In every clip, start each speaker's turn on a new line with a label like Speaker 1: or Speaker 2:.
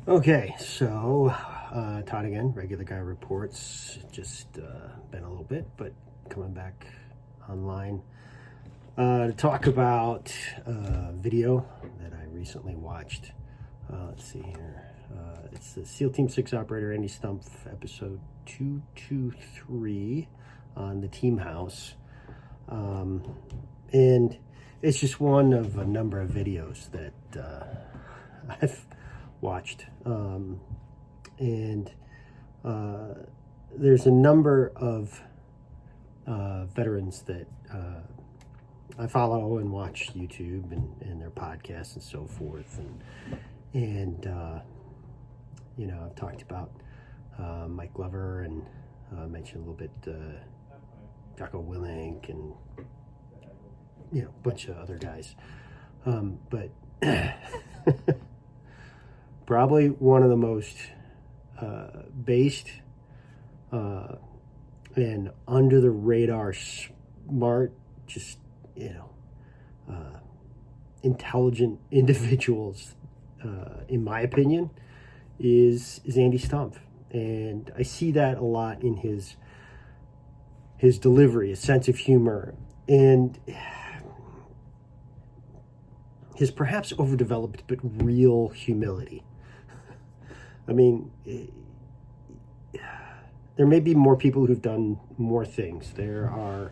Speaker 1: Okay, so Todd again, Regular Guy Reports. Just been a little bit, but coming back online to talk about video that I recently watched. Let's see here. It's the SEAL Team 6 operator Andy Stumpf, episode 223 on the Team House. And it's just one of a number of videos that I've watched. And there's a number of veterans that I follow and watch YouTube and their podcasts and so forth. And I've talked about Mike Glover and mentioned a little bit Jocko Willink and, a bunch of other guys. But probably one of the most based and under the radar smart, just intelligent individuals, in my opinion, is Andy Stumpf. And I see that a lot in his delivery, his sense of humor, and his perhaps overdeveloped but real humility. I mean, there may be more people who've done more things. There are,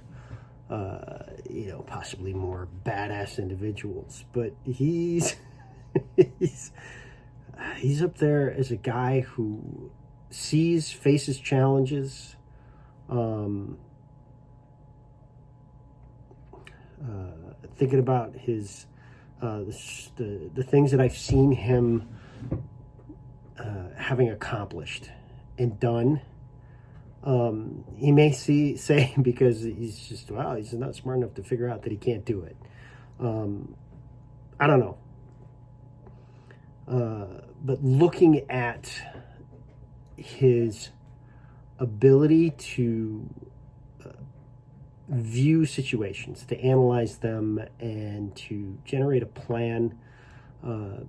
Speaker 1: possibly more badass individuals, but he's up there as a guy who faces challenges, thinking about his the things that I've seen him having accomplished and done. He may say because he's not smart enough to figure out that he can't do it. I don't know. But looking at his ability to view situations, to analyze them, and to generate a plan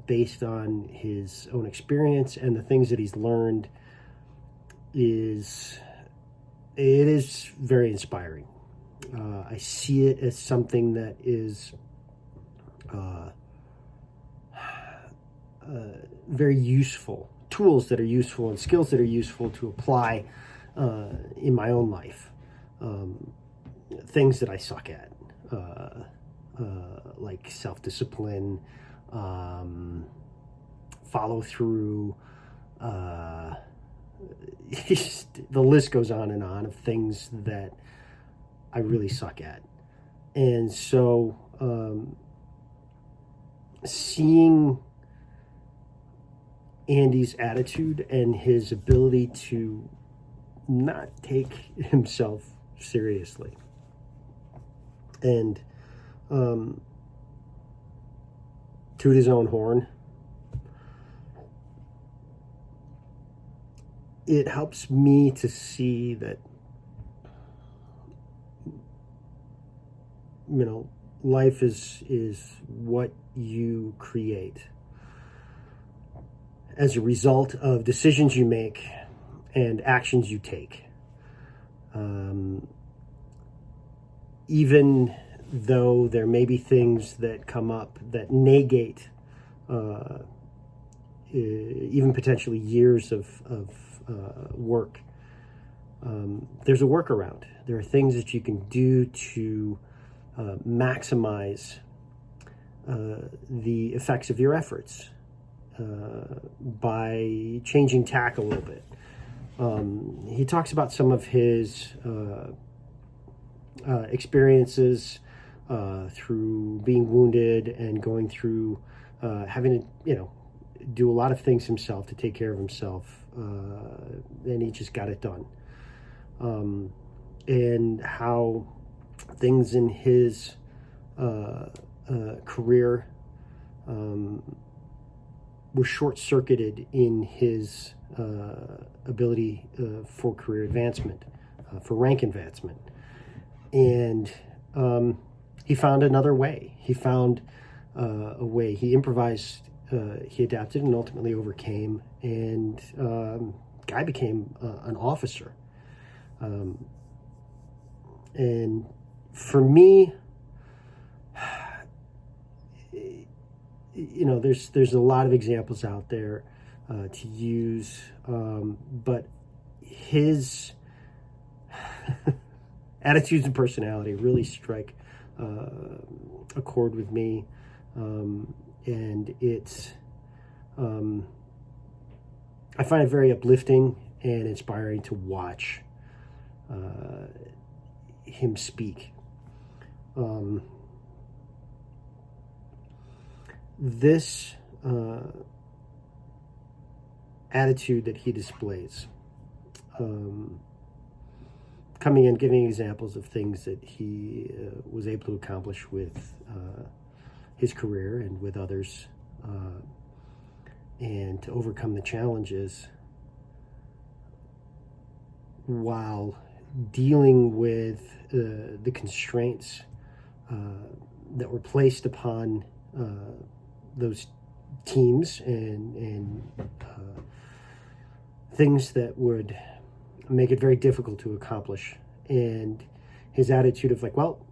Speaker 1: based on his own experience and the things that he's learned is very inspiring. I see it as something that is very useful, tools that are useful and skills that are useful to apply in my own life. Things that I suck at, like self-discipline, follow through, the list goes on and on of things that I really suck at. And so seeing Andy's attitude and his ability to not take himself seriously and toot his own horn, it helps me to see that, life is what you create as a result of decisions you make and actions you take. Even though there may be things that come up that negate even potentially years of work, there's a workaround. There are things that you can do to maximize the effects of your efforts by changing tack a little bit. He talks about some of his experiences through being wounded and going through having to, do a lot of things himself to take care of himself, and he just got it done. And how things in his career were short-circuited in his ability for career advancement, for rank advancement. And he found another way. He found a way. He improvised he adapted and ultimately overcame, and guy became an officer. And for me, there's a lot of examples out there to use, but his attitudes and personality really strike a chord with me, and it's I find it very uplifting and inspiring to watch him speak. This attitude that he displays, coming in, giving examples of things that he was able to accomplish with his career and with others, and to overcome the challenges while dealing with the constraints that were placed upon those teams and things that would make it very difficult to accomplish. And his attitude of like, well,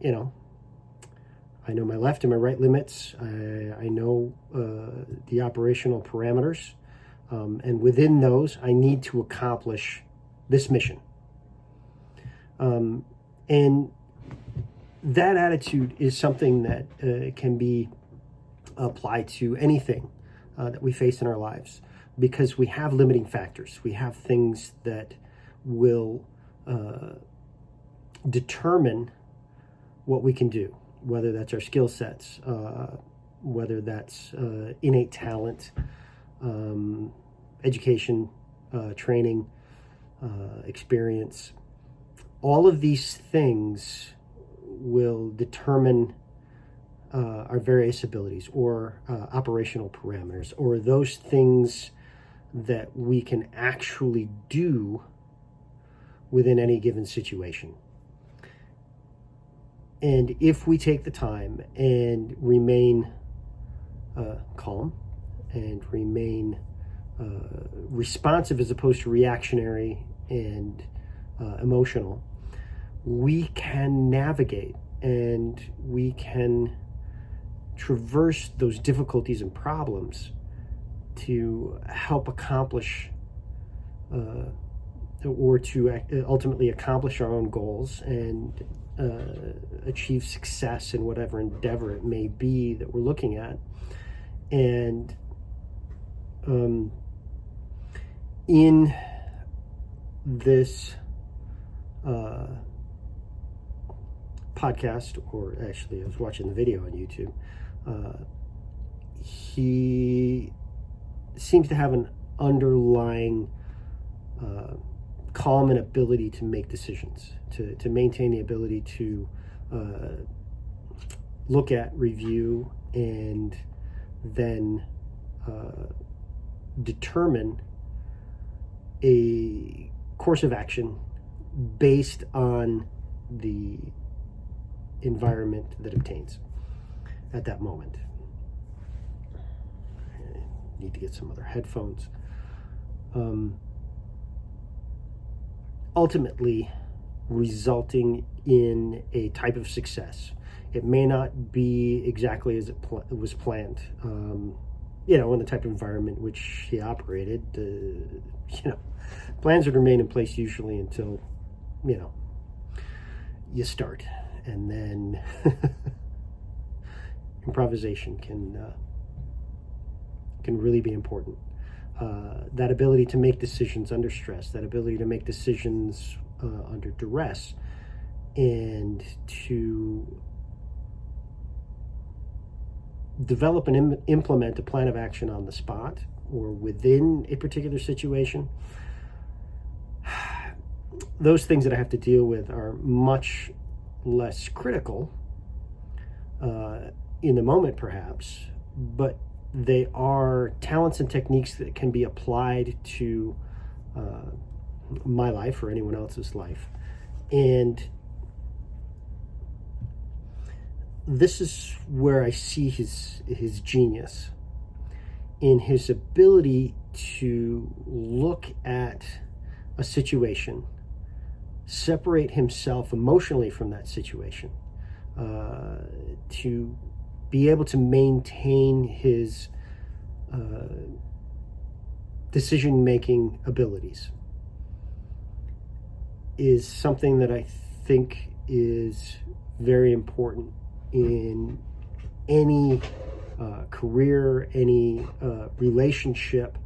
Speaker 1: I know my left and my right limits. I know the operational parameters, and within those, I need to accomplish this mission. And that attitude is something that can be applied to anything that we face in our lives, because we have limiting factors. We have things that will determine what we can do, whether that's our skill sets, whether that's innate talent, education, training, experience. All of these things will determine our various abilities or operational parameters, or those things that we can actually do within any given situation. And if we take the time and remain calm and remain responsive as opposed to reactionary and emotional, we can navigate and we can traverse those difficulties and problems to help accomplish or to ultimately accomplish our own goals and achieve success in whatever endeavor it may be that we're looking at. And in this podcast, or actually I was watching the video on YouTube, he seems to have an underlying calm and ability to make decisions, to maintain the ability to look at, review, and then determine a course of action based on the environment that obtains at that moment. I need to get some other headphones. Ultimately resulting in a type of success. It may not be exactly as it was planned. In the type of environment which he operated, plans would remain in place usually until, you start. And then improvisation can really be important. That ability to make decisions under stress, that ability to make decisions under duress, and to develop and implement a plan of action on the spot or within a particular situation. Those things that I have to deal with are much less critical in the moment, perhaps, but they are talents and techniques that can be applied to my life or anyone else's life. And this is where I see his genius. in his ability to look at a situation, separate himself emotionally from that situation, to be able to maintain his decision-making abilities, is something that I think is very important in any career, any relationship,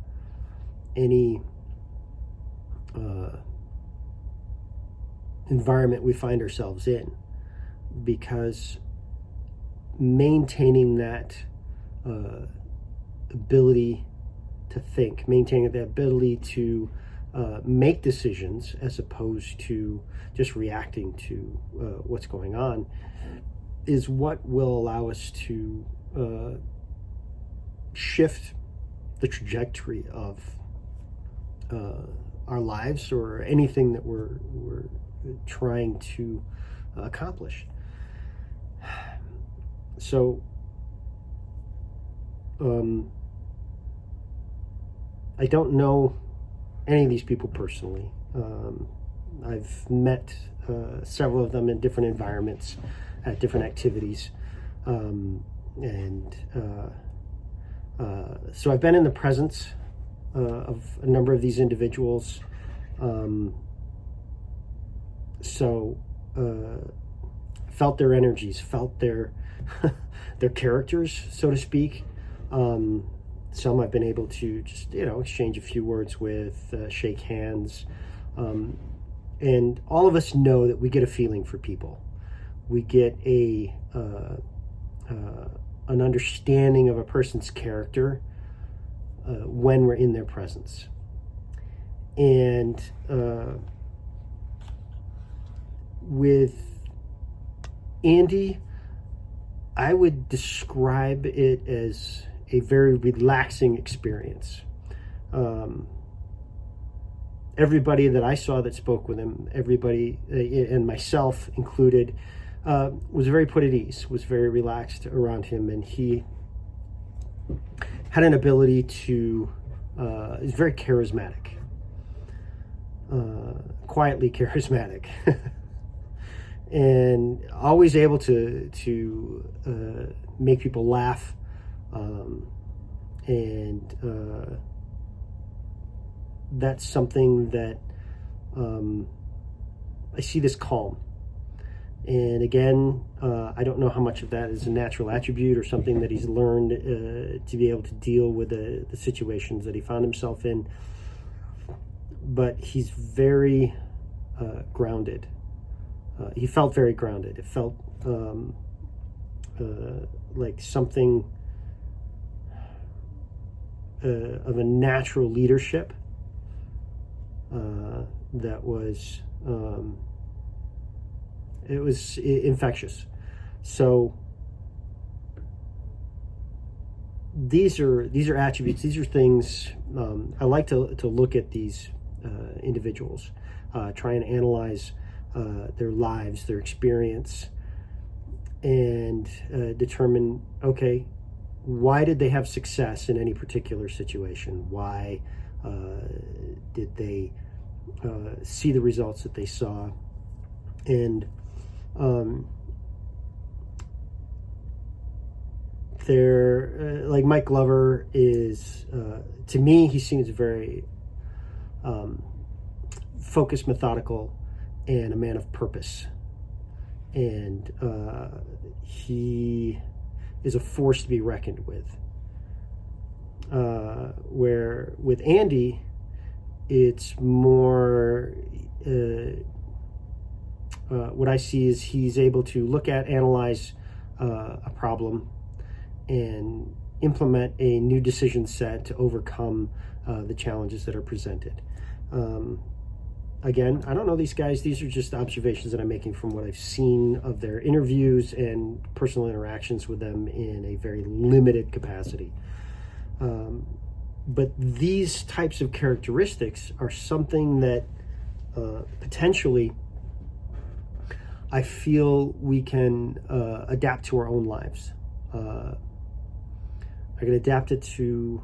Speaker 1: any environment we find ourselves in, because maintaining that ability to think, maintaining the ability to make decisions as opposed to just reacting to what's going on, is what will allow us to shift the trajectory of our lives or anything that we're trying to accomplish. So I don't know any of these people personally. I've met several of them in different environments at different activities, so I've been in the presence of a number of these individuals. Felt their energies, felt their their characters, so to speak. Some I've been able to just, exchange a few words with, shake hands. And all of us know that we get a feeling for people. We get an understanding of a person's character when we're in their presence. And with Andy, I would describe it as a very relaxing experience. Everybody that I saw that spoke with him, everybody, and myself included, was very put at ease, was very relaxed around him, and he had an ability to, he's very charismatic, quietly charismatic, and always able to make people laugh, and that's something that I see this calm. And again, I don't know how much of that is a natural attribute or something that he's learned to be able to deal with the situations that he found himself in. But he's very grounded. He felt very grounded. It felt like something of a natural leadership that was it was infectious. So these are attributes. These are things I like to look at these individuals, try and analyze their lives, their experience, and determine, okay, why did they have success in any particular situation? Why did they see the results that they saw? And they're like Mike Glover is, to me, he seems very focused, methodical, and a man of purpose. And he is a force to be reckoned with. Where with Andy, it's more what I see is he's able to look at, analyze a problem, and implement a new decision set to overcome the challenges that are presented. Again, I don't know these guys. These are just observations that I'm making from what I've seen of their interviews and personal interactions with them in a very limited capacity. But these types of characteristics are something that potentially I feel we can adapt to our own lives. I I can adapt it to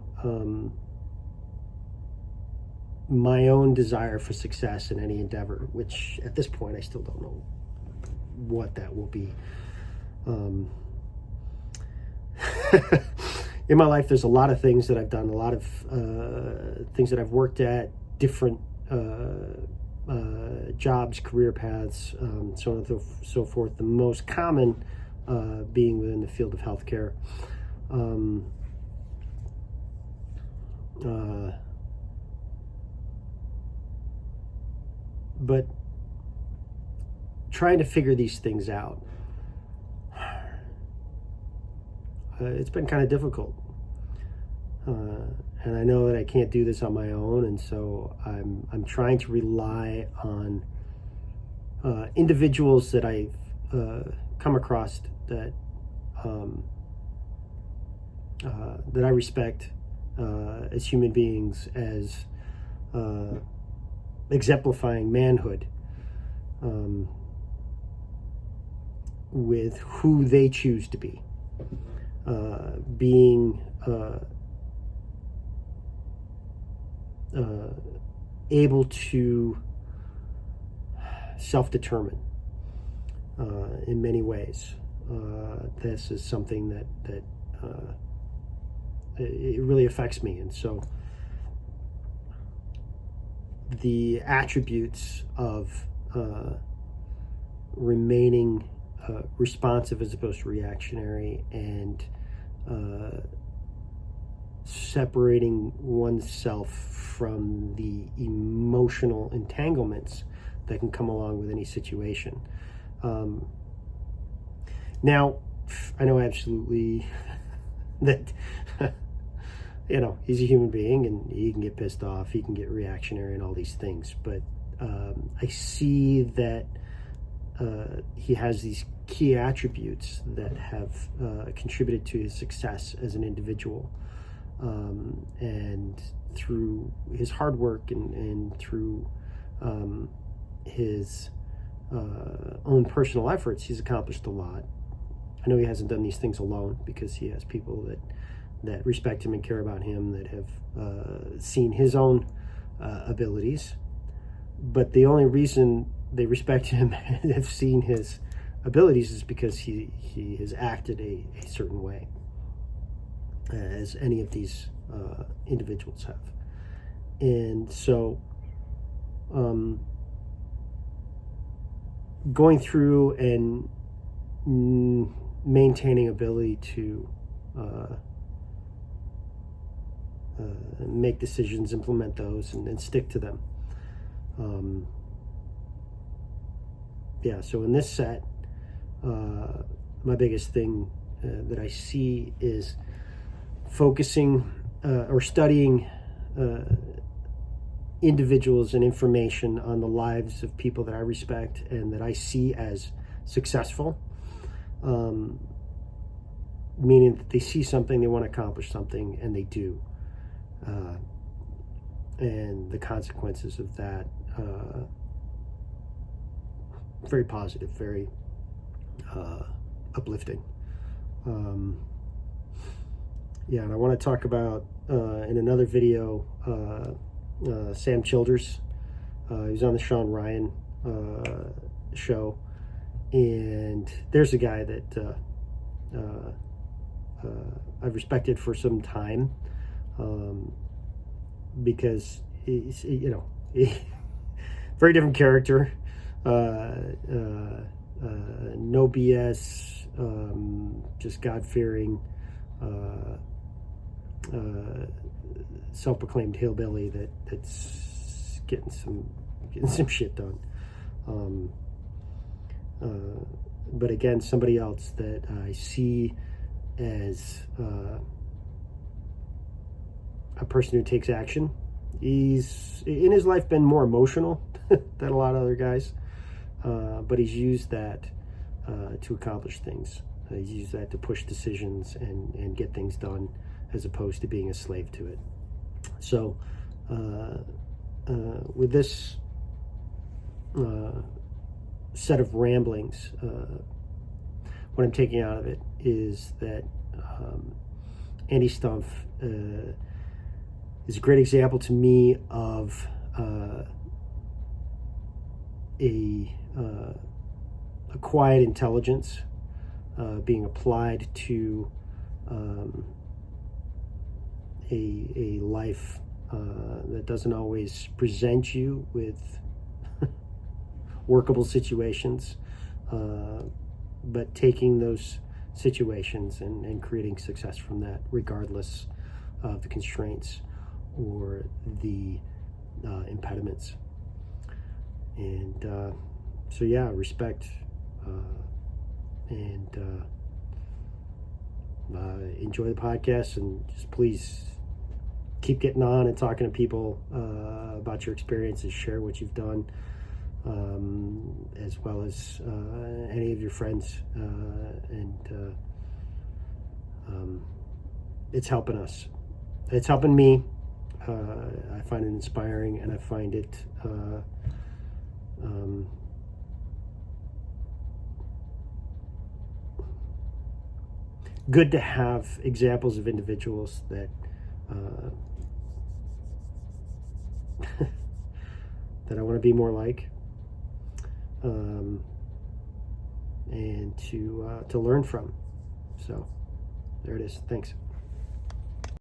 Speaker 1: my own desire for success in any endeavor, which at this point I still don't know what that will be. In my life, there's a lot of things that I've done, a lot of things that I've worked at, different jobs, career paths, so on and so forth. The most common being within the field of healthcare. But trying to figure these things out, it's been kind of difficult. And I know that I can't do this on my own, and so I'm trying to rely on individuals that I've come across that that I respect as human beings, as exemplifying manhood, with who they choose to be, being able to self-determine in many ways. This is something that it really affects me, and so the attributes of remaining responsive as opposed to reactionary, and separating oneself from the emotional entanglements that can come along with any situation. Now, I know absolutely that he's a human being and he can get pissed off, he can get reactionary and all these things, but I see that he has these key attributes that have contributed to his success as an individual, and through his hard work and through his own personal efforts, he's accomplished a lot. I know he hasn't done these things alone, because he has people that respect him and care about him, that have seen his own abilities. But the only reason they respect him and have seen his abilities is because he has acted a certain way, as any of these individuals have. And so going through and maintaining ability to make decisions, implement those, and stick to them. So in this set, my biggest thing that I see is focusing or studying individuals and information on the lives of people that I respect and that I see as successful, meaning that they see something, they want to accomplish something, and they do. And the consequences of that, very positive, very uplifting. And I want to talk about in another video Sam Childers. He was on the Sean Ryan show, and there's a guy that I've respected for some time, because he's, very different character, no BS, just God-fearing, self-proclaimed hillbilly that's getting some shit done. But again, somebody else that I see as a person who takes action. He's in his life been more emotional than a lot of other guys, but he's used that to accomplish things. He's used that to push decisions and get things done, as opposed to being a slave to it. So with this set of ramblings, what I'm taking out of it is that Andy Stumpf is a great example to me of a quiet intelligence being applied to a life that doesn't always present you with workable situations, but taking those situations and creating success from that, regardless of the constraints or the impediments. And so, yeah, respect and enjoy the podcast, and just please keep getting on and talking to people about your experiences. Share what you've done, as well as any of your friends, and it's helping us. It's helping me. I find it inspiring, and I find it good to have examples of individuals that that I want to be more like, and to learn from. So there it is. Thanks.